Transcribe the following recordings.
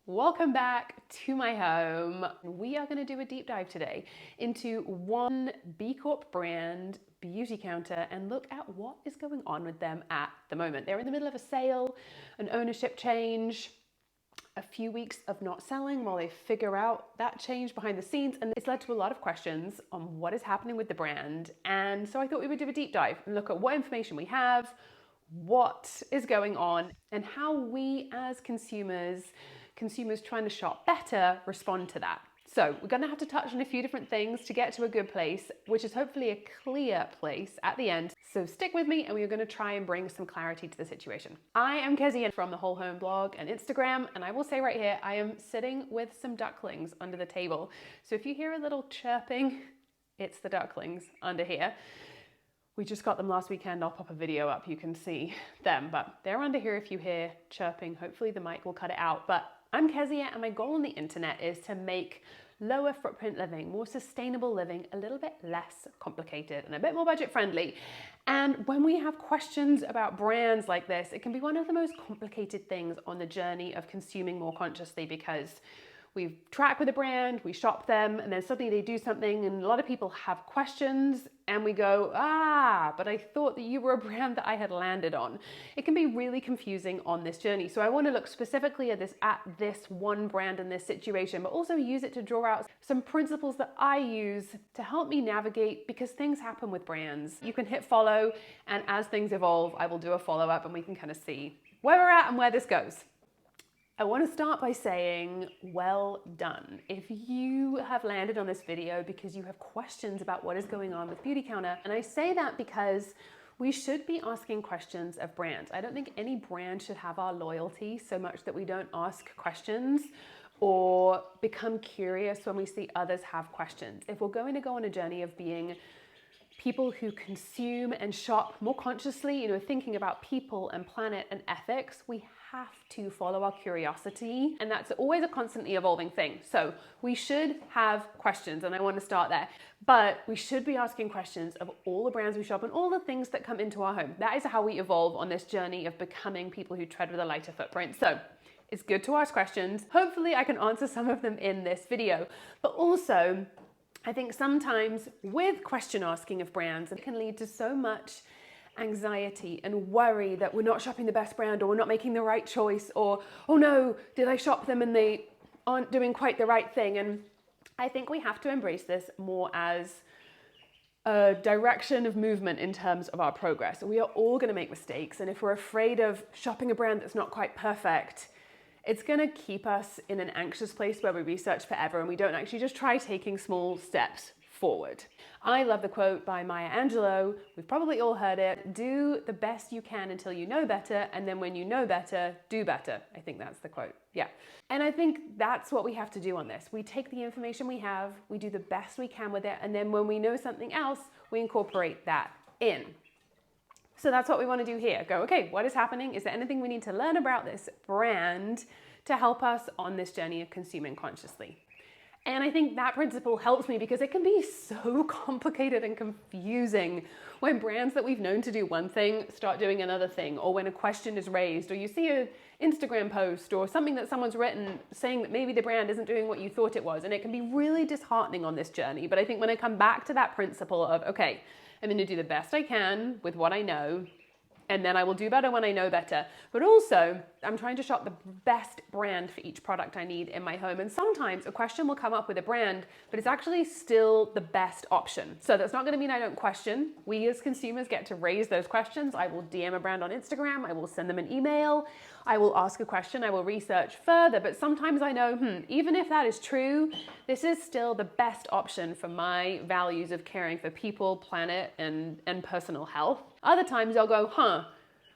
Welcome back to my home. We are going to do a deep dive today into one B Corp brand, Beautycounter, and look at what is going on with them at the moment. They're in the middle of a sale, an ownership change, a few weeks of not selling while they figure out that change behind the scenes, and it's led to a lot of questions on what is happening with the brand. And so I thought we would do a deep dive and look at what information we have, what is going on, and how we as consumers trying to shop better respond to that. So we're going to have to touch on a few different things to get to a good place, which is hopefully a clear place at the end. So stick with me and we're going to try and bring some clarity to the situation. I am Kezia from the Whole Home blog and Instagram, and I will say right here, I am sitting with some ducklings under the table. So if you hear a little chirping, it's the ducklings under here. We just got them last weekend. I'll pop a video up, you can see them, but they're under here if you hear chirping. Hopefully the mic will cut it out, but I'm Kezia, and my goal on the internet is to make lower footprint living, more sustainable living, a little bit less complicated and a bit more budget friendly. And when we have questions about brands like this, it can be one of the most complicated things on the journey of consuming more consciously, because we track with a brand, we shop them, and then suddenly they do something, and a lot of people have questions, and we go, but I thought that you were a brand that I had landed on. It can be really confusing on this journey. So I want to look specifically at this one brand in this situation, but also use it to draw out some principles that I use to help me navigate, because things happen with brands. You can hit follow, and as things evolve, I will do a follow-up and we can kind of see where we're at and where this goes. I want to start by saying, well done. If you have landed on this video because you have questions about what is going on with Beautycounter, and I say that because we should be asking questions of brands. I don't think any brand should have our loyalty so much that we don't ask questions or become curious when we see others have questions. If we're going to go on a journey of being people who consume and shop more consciously, thinking about people and planet and ethics, we have to follow our curiosity, and that's always a constantly evolving thing. So we should have questions, and I want to start there, but we should be asking questions of all the brands we shop and all the things that come into our home. That is how we evolve on this journey of becoming people who tread with a lighter footprint. So it's good to ask questions. Hopefully I can answer some of them in this video, but also I think sometimes with question asking of brands, it can lead to so much anxiety and worry that we're not shopping the best brand, or we're not making the right choice, or, oh no, did I shop them and they aren't doing quite the right thing? And I think we have to embrace this more as a direction of movement in terms of our progress. We are all going to make mistakes, and if we're afraid of shopping a brand that's not quite perfect, it's going to keep us in an anxious place where we research forever and we don't actually just try taking small steps forward. I love the quote by Maya Angelou. We've probably all heard it. Do the best you can until you know better, and then when you know better, do better. I think that's the quote. Yeah. And I think that's what we have to do on this. We take the information we have, we do the best we can with it, and then when we know something else, we incorporate that in. So that's what we want to do here. Go, okay, what is happening? Is there anything we need to learn about this brand to help us on this journey of consuming consciously? And I think that principle helps me because it can be so complicated and confusing when brands that we've known to do one thing start doing another thing, or when a question is raised, or you see an Instagram post or something that someone's written saying that maybe the brand isn't doing what you thought it was. And it can be really disheartening on this journey. But I think when I come back to that principle of, okay, I'm going to do the best I can with what I know, and then I will do better when I know better. But also, I'm trying to shop the best brand for each product I need in my home. And sometimes a question will come up with a brand, but it's actually still the best option. So that's not going to mean I don't question. We as consumers get to raise those questions. I will DM a brand on Instagram. I will send them an email. I will ask a question. I will research further. But sometimes I know, even if that is true, this is still the best option for my values of caring for people, planet, and personal health. Other times I'll go,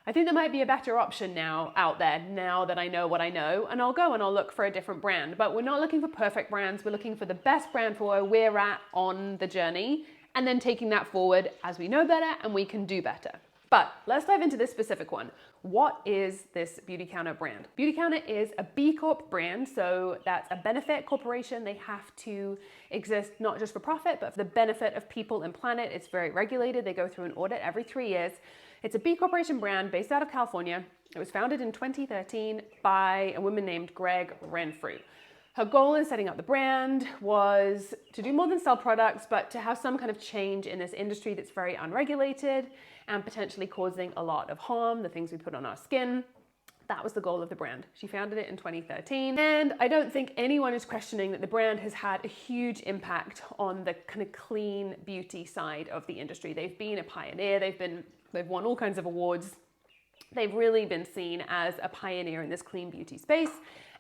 I think there might be a better option now out there, now that I know what I know, and I'll go and I'll look for a different brand. But we're not looking for perfect brands. We're looking for the best brand for where we're at on the journey, and then taking that forward as we know better and we can do better. But let's dive into this specific one. What is this Beautycounter brand? Beautycounter is a B Corp brand, so that's a benefit corporation. They have to exist not just for profit, but for the benefit of people and planet. It's very regulated. They go through an audit every 3 years. It's a B Corporation brand based out of California. It was founded in 2013 by a woman named Greg Renfrew. Her goal in setting up the brand was to do more than sell products, but to have some kind of change in this industry that's very unregulated and potentially causing a lot of harm, the things we put on our skin. That was the goal of the brand. She founded it in 2013. And I don't think anyone is questioning that the brand has had a huge impact on the kind of clean beauty side of the industry. They've been a pioneer. They've won all kinds of awards. They've really been seen as a pioneer in this clean beauty space.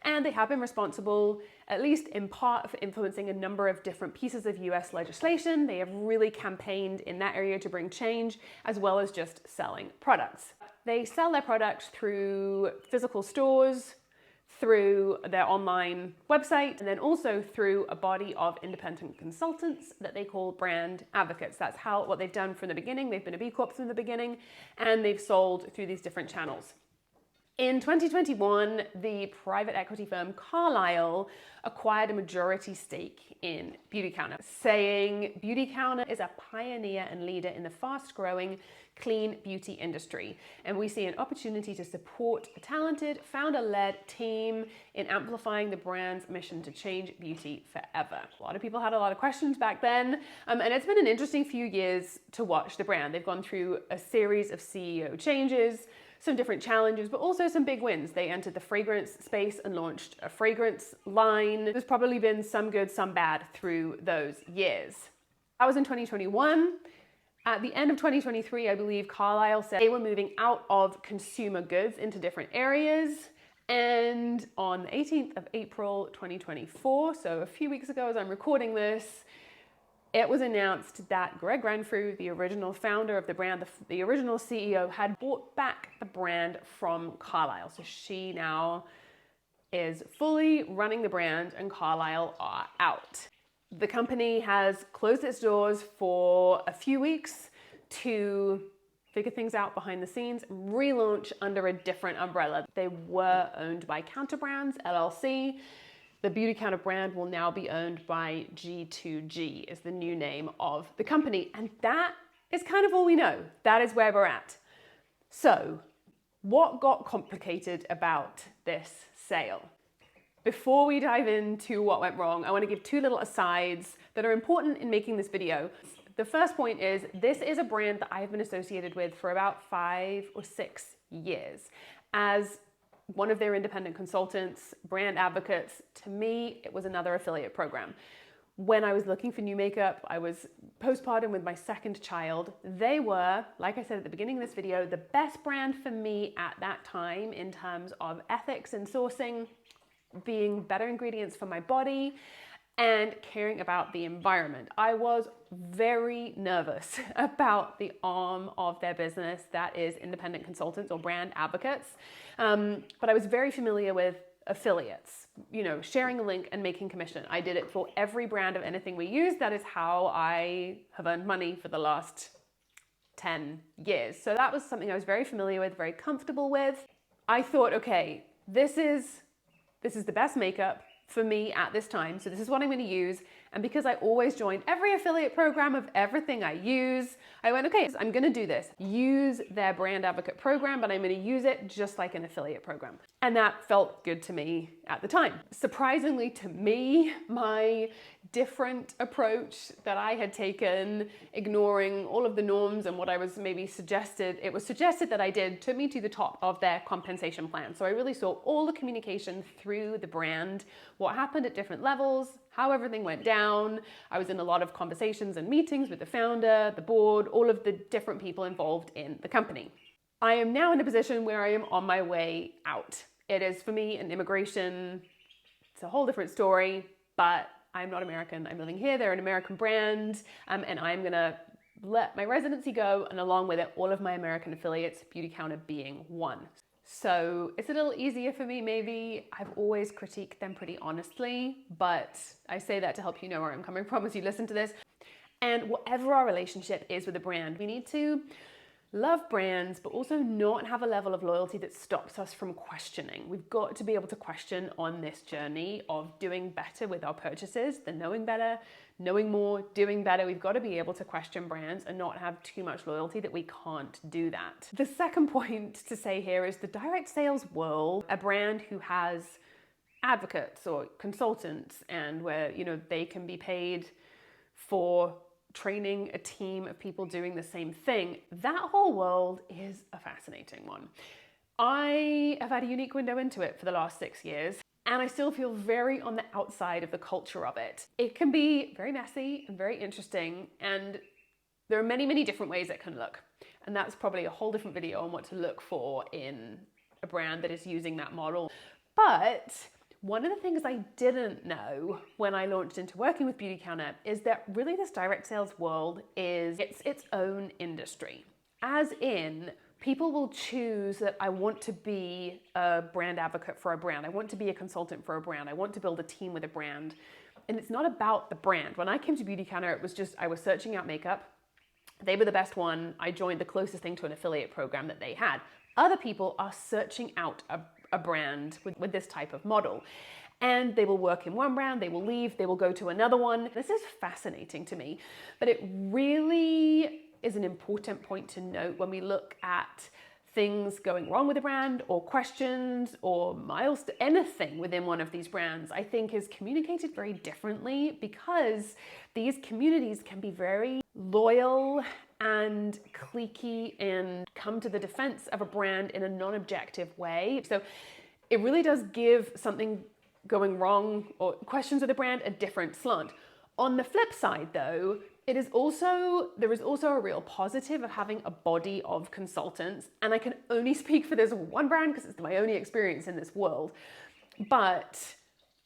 And they have been responsible, at least in part, for influencing a number of different pieces of US legislation. They have really campaigned in that area to bring change, as well as just selling products. They sell their products through physical stores, through their online website, and then also through a body of independent consultants that they call brand advocates. That's what they've done from the beginning. They've been a B Corp from the beginning, and they've sold through these different channels. In 2021, the private equity firm Carlisle acquired a majority stake in Beautycounter, saying Beautycounter is a pioneer and leader in the fast-growing clean beauty industry. And we see an opportunity to support a talented, founder-led team in amplifying the brand's mission to change beauty forever. A lot of people had a lot of questions back then, and it's been an interesting few years to watch the brand. They've gone through a series of CEO changes, some different challenges, but also some big wins. They entered the fragrance space and launched a fragrance line. There's probably been some good, some bad through those years. That was in 2021. At the end of 2023, I believe Carlisle said they were moving out of consumer goods into different areas. And on the 18th of April, 2024, so a few weeks ago as I'm recording this, it was announced that Greg Renfrew, the original founder of the brand, the original CEO, had bought back the brand from Carlisle. So she now is fully running the brand and Carlisle are out. The company has closed its doors for a few weeks to figure things out behind the scenes and relaunch under a different umbrella. They were owned by Counter Brands, LLC. The Beautycounter brand will now be owned by G2G, is the new name of the company. And that is kind of all we know. That is where we're at. So, what got complicated about this sale? Before we dive into what went wrong, I want to give two little asides that are important in making this video. The first point is, this is a brand that I've been associated with for about 5 or 6 years. As one of their independent consultants, brand advocates, to me, it was another affiliate program. When I was looking for new makeup, I was postpartum with my second child. They were, like I said at the beginning of this video, the best brand for me at that time in terms of ethics and sourcing, being better ingredients for my body, and caring about the environment. I was very nervous about the arm of their business that is independent consultants or brand advocates. But I was very familiar with affiliates, sharing a link and making commission. I did it for every brand of anything we use. That is how I have earned money for the last 10 years. So that was something I was very familiar with, very comfortable with. I thought, okay, this is the best makeup for me at this time. So this is what I'm going to use. And because I always join every affiliate program of everything I use, I went, okay, I'm going to do this. Use their brand advocate program, but I'm going to use it just like an affiliate program. And that felt good to me at the time. Surprisingly to me, my different approach that I had taken, ignoring all of the norms and what I was maybe it was suggested that I did, took me to the top of their compensation plan. So I really saw all the communication through the brand, what happened at different levels, how everything went down. I was in a lot of conversations and meetings with the founder, the board, all of the different people involved in the company. I am now in a position where I am on my way out. It is, for me, an immigration, it's a whole different story, but I'm not American. I'm living here. They're an American brand, and I'm gonna let my residency go, and along with it, all of my American affiliates, Beautycounter being one. So it's a little easier for me, maybe. I've always critiqued them pretty honestly, but I say that to help you know where I'm coming from as you listen to this. And whatever our relationship is with a brand, we need to love brands, but also not have a level of loyalty that stops us from questioning. We've got to be able to question on this journey of doing better with our purchases, the knowing better, knowing more, doing better. We've got to be able to question brands and not have too much loyalty that we can't do that. The second point to say here is the direct sales world, a brand who has advocates or consultants and where, they can be paid for training a team of people doing the same thing, that whole world is a fascinating one. I have had a unique window into it for the last 6 years, and I still feel very on the outside of the culture of it. It can be very messy and very interesting, and there are many, many different ways it can look. And that's probably a whole different video on what to look for in a brand that is using that model. But one of the things I didn't know when I launched into working with Beautycounter is that really this direct sales world is its own industry. As in, people will choose that I want to be a brand advocate for a brand. I want to be a consultant for a brand. I want to build a team with a brand. And it's not about the brand. When I came to Beautycounter, it was just, I was searching out makeup. They were the best one. I joined the closest thing to an affiliate program that they had. Other people are searching out a brand with this type of model. And they will work in one brand, they will leave, they will go to another one. This is fascinating to me, but it really is an important point to note when we look at things going wrong with a brand or questions or milestones, anything within one of these brands, I think is communicated very differently because these communities can be very loyal and cliquey and come to the defense of a brand in a non-objective way. So it really does give something going wrong or questions of the brand a different slant. On the flip side though, there is also a real positive of having a body of consultants, and I can only speak for this one brand because it's my only experience in this world. But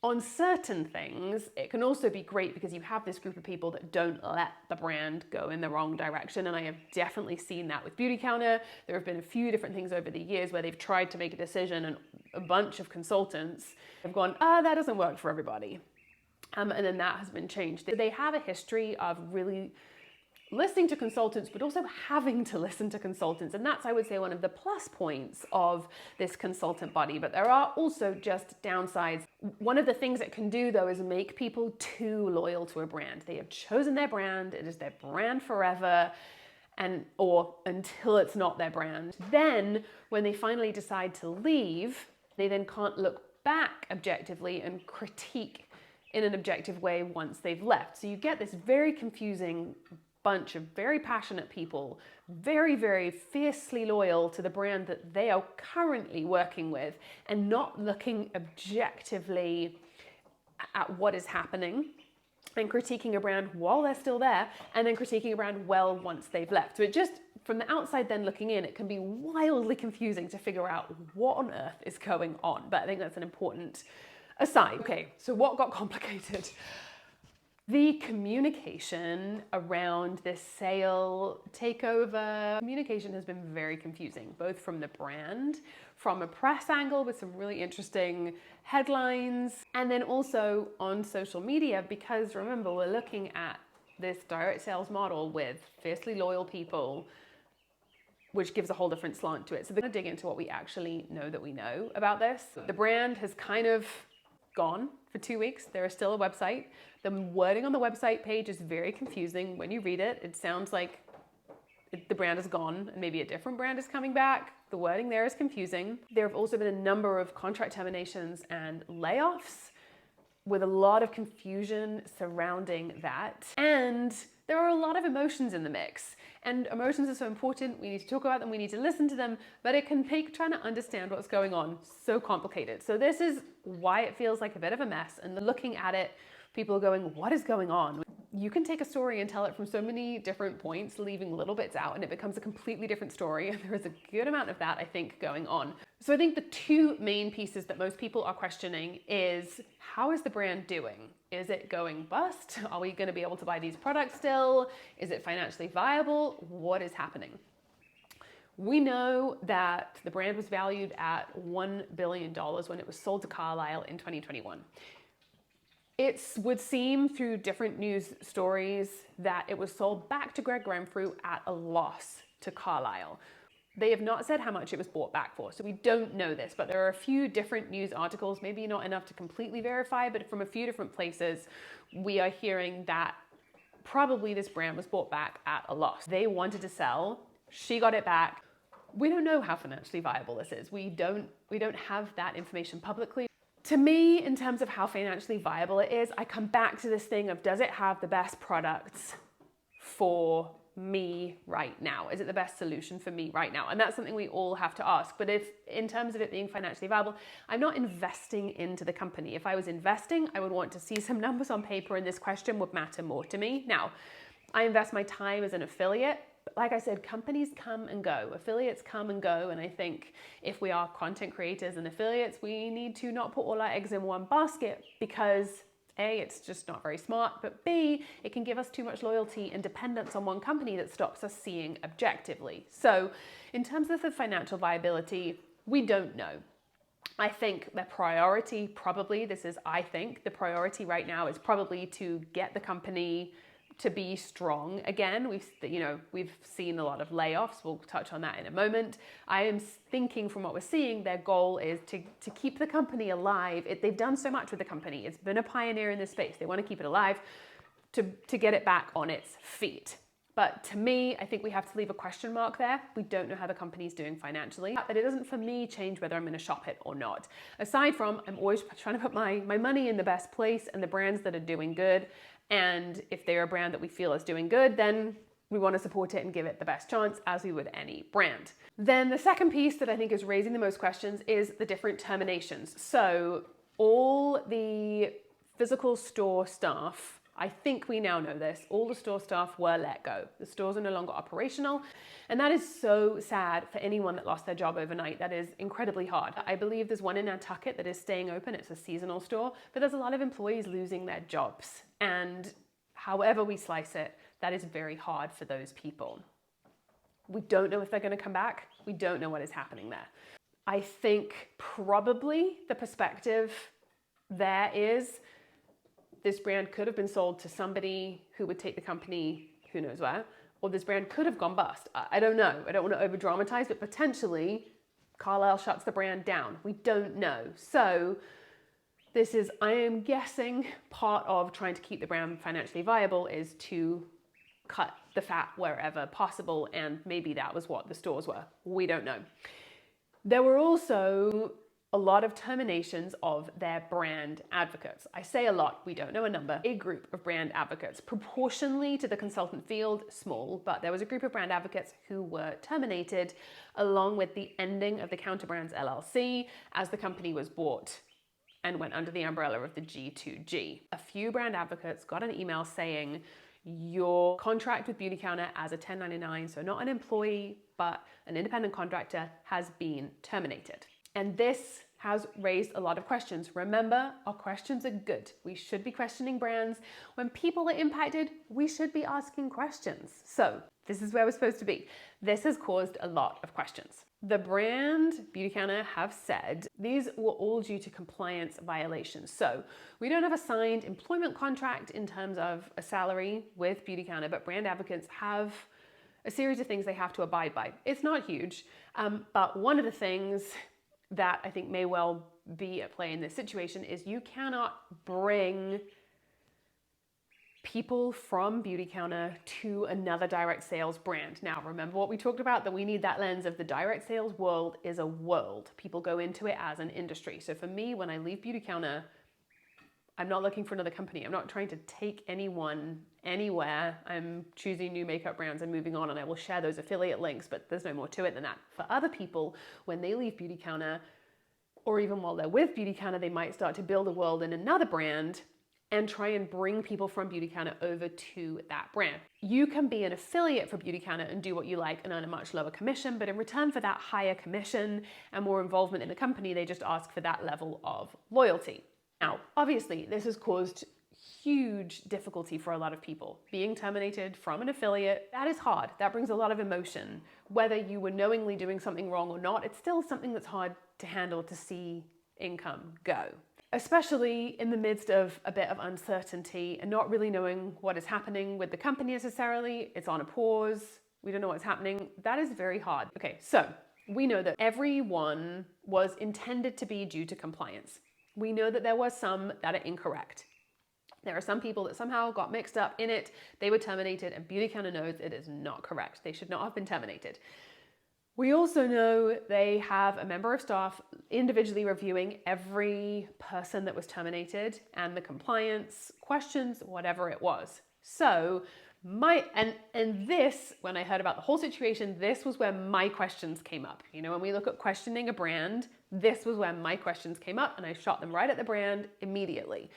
on certain things, it can also be great because you have this group of people that don't let the brand go in the wrong direction. And I have definitely seen that with Beautycounter. There have been a few different things over the years where they've tried to make a decision and a bunch of consultants have gone, that doesn't work for everybody. And then that has been changed. They have a history of really listening to consultants, but also having to listen to consultants. And that's, I would say, one of the plus points of this consultant body. But there are also just downsides. One of the things it can do, though, is make people too loyal to a brand. They have chosen their brand. It is their brand forever, or until it's not their brand. Then, when they finally decide to leave, they then can't look back objectively and critique in an objective way once they've left. So you get this very confusing bunch of very passionate people, very, very fiercely loyal to the brand that they are currently working with and not looking objectively at what is happening and critiquing a brand while they're still there and then critiquing a brand well once they've left. So it just, from the outside then looking in, it can be wildly confusing to figure out what on earth is going on. But I think that's an important aside. Okay, so what got complicated? The communication around this sale takeover, communication has been very confusing, both from the brand, from a press angle with some really interesting headlines, and then also on social media, because remember, we're looking at this direct sales model with fiercely loyal people, which gives a whole different slant to it. So they're gonna dig into what we actually know that we know about this. The brand has kind of gone for 2 weeks. There is still a website. The wording on the website page is very confusing. When you read it, it sounds like the brand is gone and maybe a different brand is coming back. The wording there is confusing. There have also been a number of contract terminations and layoffs with a lot of confusion surrounding that. And there are a lot of emotions in the mix. And emotions are so important. We need to talk about them. We need to listen to them. But it can make trying to understand what's going on so complicated. So this is why it feels like a bit of a mess. And looking at it, people are going, what is going on? You can take a story and tell it from so many different points, leaving little bits out, and it becomes a completely different story. And there is a good amount of that, I think, going on. So I think the two main pieces that most people are questioning is, how is the brand doing? Is it going bust? Are we going to be able to buy these products still? Is it financially viable? What is happening? We know that the brand was valued at $1 billion when it was sold to Carlisle in 2021. It would seem through different news stories that it was sold back to Greg Renfrew at a loss to Carlisle. They have not said how much it was bought back for, so we don't know this, but there are a few different news articles, maybe not enough to completely verify, but from a few different places, we are hearing that probably this brand was bought back at a loss. They wanted to sell, she got it back. We don't know how financially viable this is. We don't have that information publicly. To me, in terms of how financially viable it is, I come back to this thing of, does it have the best products for me right now? Is it the best solution for me right now? And that's something we all have to ask. But if, in terms of it being financially viable, I'm not investing into the company. If I was investing, I would want to see some numbers on paper, and this question would matter more to me. Now, I invest my time as an affiliate. But like I said, companies come and go, affiliates come and go, and I think if we are content creators and affiliates, we need to not put all our eggs in one basket, because A, it's just not very smart, but B, it can give us too much loyalty and dependence on one company that stops us seeing objectively. So in terms of the financial viability, we don't know. I think the priority probably, the priority right now is probably to get the company to be strong again. We've seen a lot of layoffs. We'll touch on that in a moment. I am thinking, from what we're seeing, their goal is to keep the company alive. They've done so much with the company. It's been a pioneer in this space. They want to keep it alive to get it back on its feet. But to me, I think we have to leave a question mark there. We don't know how the company's doing financially, but it doesn't, for me, change whether I'm going to shop it or not. Aside from, I'm always trying to put my money in the best place and the brands that are doing good. And if they're a brand that we feel is doing good, then we want to support it and give it the best chance, as we would any brand. Then the second piece that I think is raising the most questions is the different terminations. So all the physical store staff, I think we now know this, all the store staff were let go. The stores are no longer operational. And that is so sad for anyone that lost their job overnight. That is incredibly hard. I believe there's one in Nantucket that is staying open. It's a seasonal store, but there's a lot of employees losing their jobs. And however we slice it, that is very hard for those people. We don't know if they're going to come back. We don't know what is happening there. I think probably the perspective there is, this brand could have been sold to somebody who would take the company who knows where, or this brand could have gone bust. I don't know. I don't want to over dramatize, but potentially Carlisle shuts the brand down. We don't know. So this is, I am guessing, part of trying to keep the brand financially viable is to cut the fat wherever possible, and maybe that was what the stores were. We don't know. There were also a lot of terminations of their brand advocates. I say a lot, we don't know a number. A group of brand advocates, proportionally to the consultant field, small, but there was a group of brand advocates who were terminated, along with the ending of the Counterbrands LLC as the company was bought and went under the umbrella of the G2G. A few brand advocates got an email saying, your contract with Beautycounter as a 1099, so not an employee, but an independent contractor, has been terminated. And this has raised a lot of questions. Remember, our questions are good. We should be questioning brands. When people are impacted, we should be asking questions. So this is where we're supposed to be. This has caused a lot of questions. The brand Beautycounter have said these were all due to compliance violations. So we don't have a signed employment contract in terms of a salary with Beautycounter, but brand advocates have a series of things they have to abide by. It's not huge, but one of the things that I think may well be at play in this situation is you cannot bring people from Beautycounter to another direct sales brand. Now, remember what we talked about, that we need that lens of the direct sales world is a world. People go into it as an industry. So for me, when I leave Beautycounter, I'm not looking for another company. I'm not trying to take anyone anywhere. I'm choosing new makeup brands and moving on, and I will share those affiliate links, but there's no more to it than that. For other people, when they leave Beautycounter, or even while they're with Beautycounter, they might start to build a world in another brand and try and bring people from Beautycounter over to that brand. You can be an affiliate for Beautycounter and do what you like and earn a much lower commission, but in return for that higher commission and more involvement in the company, they just ask for that level of loyalty. Now, obviously, this has caused huge difficulty for a lot of people. Being terminated from an affiliate, that is hard. That brings a lot of emotion. Whether you were knowingly doing something wrong or not, it's still something that's hard to handle, to see income go. Especially in the midst of a bit of uncertainty and not really knowing what is happening with the company necessarily. It's on a pause. We don't know what's happening. That is very hard. Okay, so we know that everyone was intended to be due to compliance. We know that there were some that are incorrect. There are some people that somehow got mixed up in it. They were terminated, and Beautycounter knows it is not correct. They should not have been terminated. We also know they have a member of staff individually reviewing every person that was terminated and the compliance questions, whatever it was. So this, when I heard about the whole situation, this was where my questions came up. You know, when we look at questioning a brand, this was where my questions came up, and I shot them right at the brand immediately.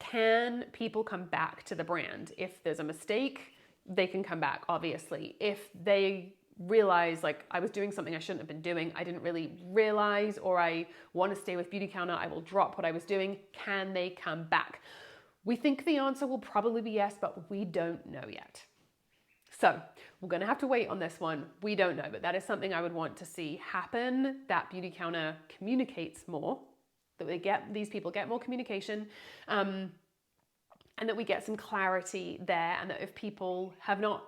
Can people come back to the brand? If there's a mistake, they can come back, obviously. If they realize, like, I was doing something I shouldn't have been doing, I didn't really realize, or I want to stay with Beautycounter, I will drop what I was doing, can they come back? We think the answer will probably be yes, but we don't know yet. So we're going to have to wait on this one. We don't know, but that is something I would want to see happen, that Beautycounter communicates more, that these people get more communication, and that we get some clarity there, and that if people have not,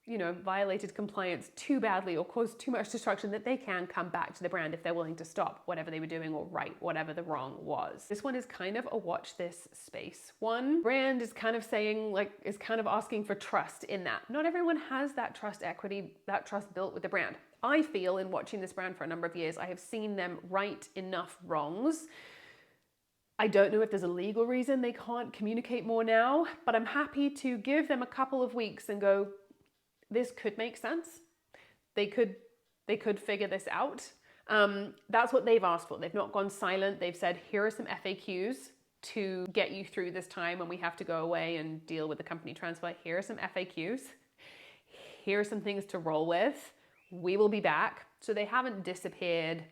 you know, violated compliance too badly or caused too much destruction, that they can come back to the brand if they're willing to stop whatever they were doing or right whatever the wrong was. This one is kind of a watch this space one. Brand is kind of saying, like, is kind of asking for trust in that. Not everyone has that trust equity, that trust built with the brand. I feel, in watching this brand for a number of years, I have seen them right enough wrongs. I don't know if there's a legal reason they can't communicate more now, but I'm happy to give them a couple of weeks and go, this could make sense. They could figure this out. That's what they've asked for. They've not gone silent. They've said, here are some FAQs to get you through this time when we have to go away and deal with the company transfer. Here are some FAQs. Here are some things to roll with. We will be back. So they haven't disappeared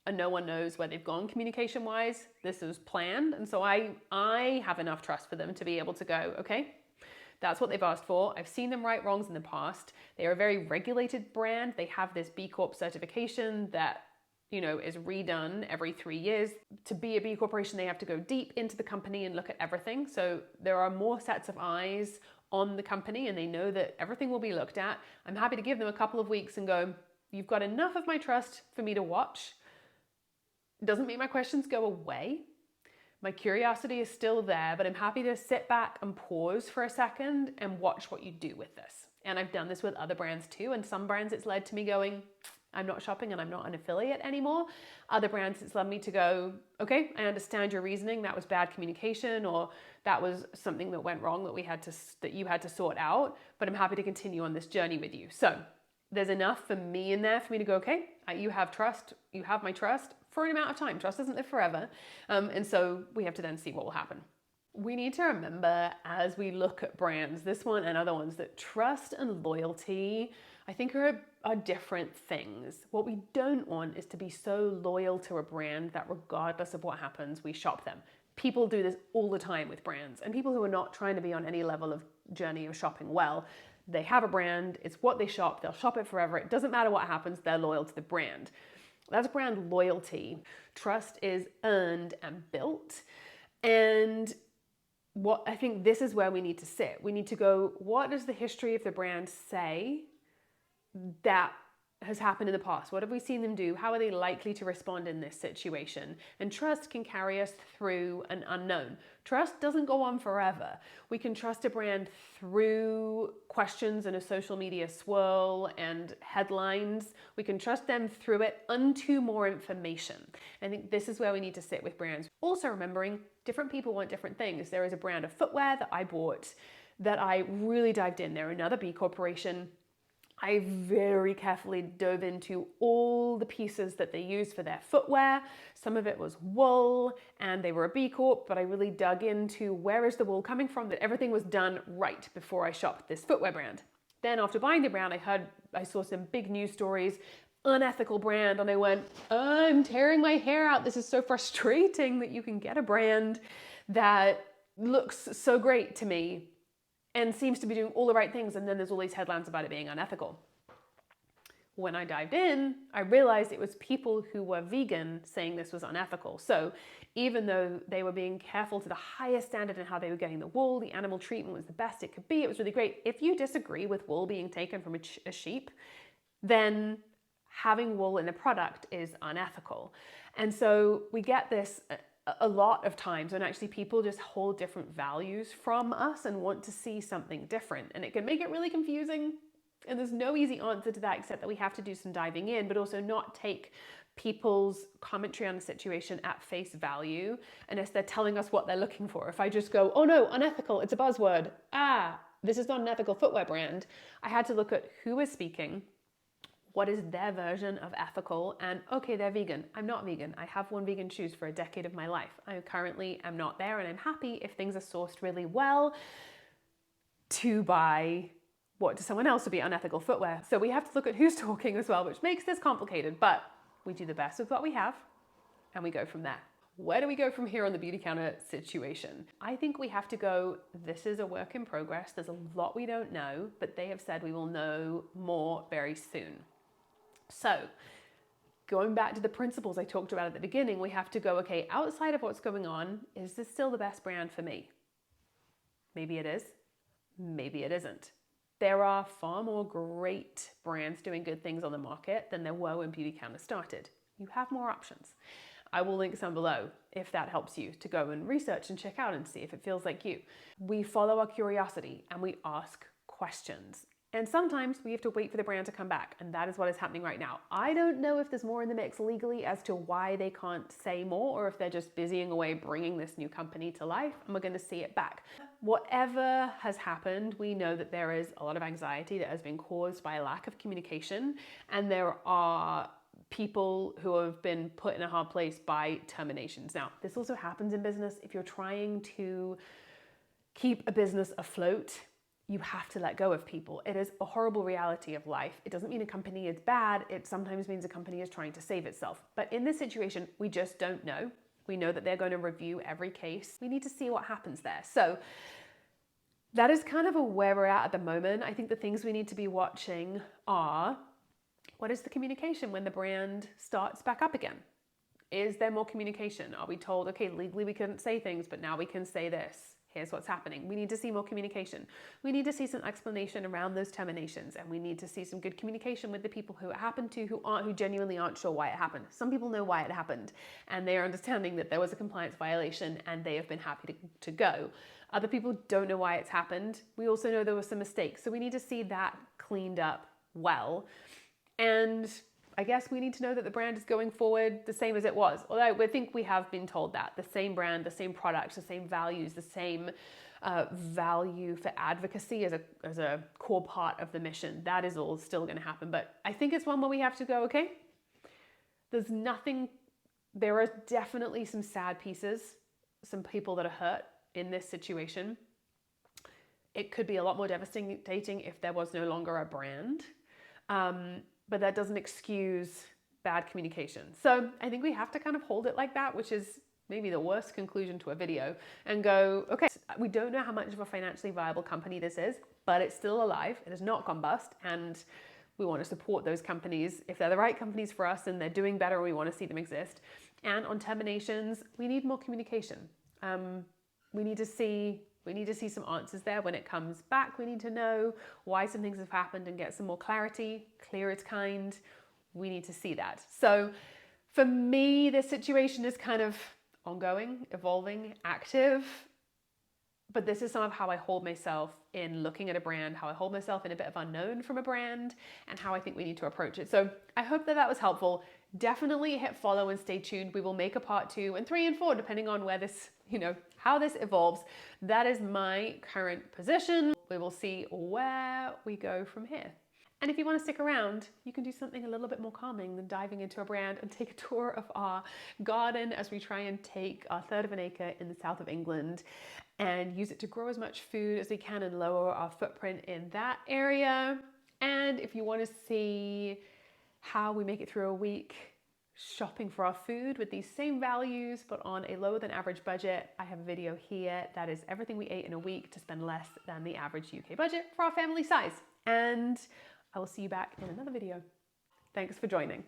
and no one knows where they've gone communication-wise. This was planned. And so I have enough trust for them to be able to go, okay, that's what they've asked for. I've seen them right wrongs in the past. They are a very regulated brand. They have this B Corp certification that, you know, is redone every 3 years. To be a B Corporation, they have to go deep into the company and look at everything. So there are more sets of eyes on the company, and they know that everything will be looked at. I'm happy to give them a couple of weeks and go, you've got enough of my trust for me to watch. It doesn't mean my questions go away. My curiosity is still there, but I'm happy to sit back and pause for a second and watch what you do with this. And I've done this with other brands too. And some brands it's led to me going, I'm not shopping and I'm not an affiliate anymore. Other brands it's led me to go, okay, I understand your reasoning. That was bad communication, or that was something that went wrong that you had to sort out, but I'm happy to continue on this journey with you. So there's enough for me in there for me to go, okay, you have trust, you have my trust for an amount of time. Trust doesn't live forever. And so we have to then see what will happen. We need to remember as we look at brands, this one and other ones, that trust and loyalty, I think are different things. What we don't want is to be so loyal to a brand that regardless of what happens, we shop them. People do this all the time with brands, and people who are not trying to be on any level of journey of shopping well, they have a brand, it's what they shop, they'll shop it forever. It doesn't matter what happens, they're loyal to the brand. That's brand loyalty. Trust is earned and built. And what I think this is where we need to sit. We need to go, what does the history of the brand say that has happened in the past? What have we seen them do? How are they likely to respond in this situation? And trust can carry us through an unknown. Trust doesn't go on forever. We can trust a brand through questions in a social media swirl and headlines. We can trust them through it unto more information. I think this is where we need to sit with brands. Also remembering different people want different things. There is a brand of footwear that I bought that I really dived in. They're another B Corporation. I very carefully dove into all the pieces that they use for their footwear. Some of it was wool, and they were a B Corp, but I really dug into where is the wool coming from, that everything was done right before I shopped this footwear brand. Then after buying the brand, I saw some big news stories, unethical brand, and I went, I'm tearing my hair out. This is so frustrating that you can get a brand that looks so great to me and seems to be doing all the right things, and then there's all these headlines about it being unethical. when I dived in, I realized it was people who were vegan saying this was unethical. So even though they were being careful to the highest standard in how they were getting the wool, the animal treatment was the best it could be, it was really great. If you disagree with wool being taken from a sheep, then having wool in a product is unethical. And so we get this a lot of times when actually people just hold different values from us and want to see something different. And it can make it really confusing. And there's no easy answer to that except that we have to do some diving in, but also not take people's commentary on the situation at face value unless they're telling us what they're looking for. If I just go, oh no, unethical, it's a buzzword. This is not an ethical footwear brand. I had to look at who is speaking, what is their version of ethical, and okay, they're vegan. I'm not vegan. I have worn vegan shoes for a decade of my life. I currently am not there, and I'm happy if things are sourced really well to buy what to someone else would be unethical footwear. So we have to look at who's talking as well, which makes this complicated, but we do the best with what we have and we go from there. Where do we go from here on the Beautycounter situation? I think we have to go, this is a work in progress. There's a lot we don't know, but they have said we will know more very soon. So going back to the principles I talked about at the beginning, we have to go, okay, outside of what's going on, is this still the best brand for me? Maybe it is, maybe it isn't. There are far more great brands doing good things on the market than there were when Beautycounter started. You have more options. I will link some below if that helps you to go and research and check out and see if it feels like you. We follow our curiosity and we ask questions. And sometimes we have to wait for the brand to come back, and that is what is happening right now. I don't know if there's more in the mix legally as to why they can't say more, or if they're just busying away bringing this new company to life, and we're going to see it back. Whatever has happened, we know that there is a lot of anxiety that has been caused by a lack of communication, and there are people who have been put in a hard place by terminations. Now, this also happens in business. If you're trying to keep a business afloat, you have to let go of people. It is a horrible reality of life. It doesn't mean a company is bad. It sometimes means a company is trying to save itself. But in this situation, we just don't know. We know that they're going to review every case. We need to see what happens there. So that is kind of where we're at the moment. I think the things we need to be watching are, what is the communication when the brand starts back up again? Is there more communication? Are we told, okay, legally we couldn't say things, but now we can say this. Here's what's happening. We need to see more communication. We need to see some explanation around those terminations, and we need to see some good communication with the people who it happened to, who genuinely aren't sure why it happened. Some people know why it happened, and they are understanding that there was a compliance violation, and they have been happy to go. Other people don't know why it's happened. We also know there were some mistakes, so we need to see that cleaned up well. And I guess we need to know that the brand is going forward the same as it was. Although I think we have been told that. The same brand, the same products, the same values, the same value for advocacy as a core part of the mission. That is all still going to happen. But I think it's one where we have to go, okay, there are definitely some sad pieces, some people that are hurt in this situation. It could be a lot more devastating if there was no longer a brand. But that doesn't excuse bad communication. So I think we have to kind of hold it like that, which is maybe the worst conclusion to a video, and go, okay, we don't know how much of a financially viable company this is, but it's still alive. It has not gone bust. And we want to support those companies. If they're the right companies for us and they're doing better, we want to see them exist. And on terminations, we need more communication. We need to see some answers there when it comes back. We need to know why some things have happened and get some more clarity. Clear is kind. We need to see that. So for me, this situation is kind of ongoing, evolving, active. But this is some of how I hold myself in looking at a brand, how I hold myself in a bit of unknown from a brand, and how I think we need to approach it. So I hope that was helpful. Definitely hit follow and stay tuned. We will make a part 2 and 3 and 4, depending on where this, how this evolves. That is my current position. We will see where we go from here. And if you want to stick around, you can do something a little bit more calming than diving into a brand and take a tour of our garden as we try and take our third of an acre in the south of England and use it to grow as much food as we can and lower our footprint in that area. And if you want to see how we make it through a week shopping for our food with these same values but on a lower than average budget, I have a video here that is everything we ate in a week to spend less than the average UK budget for our family size. And I will see you back in another video. Thanks for joining.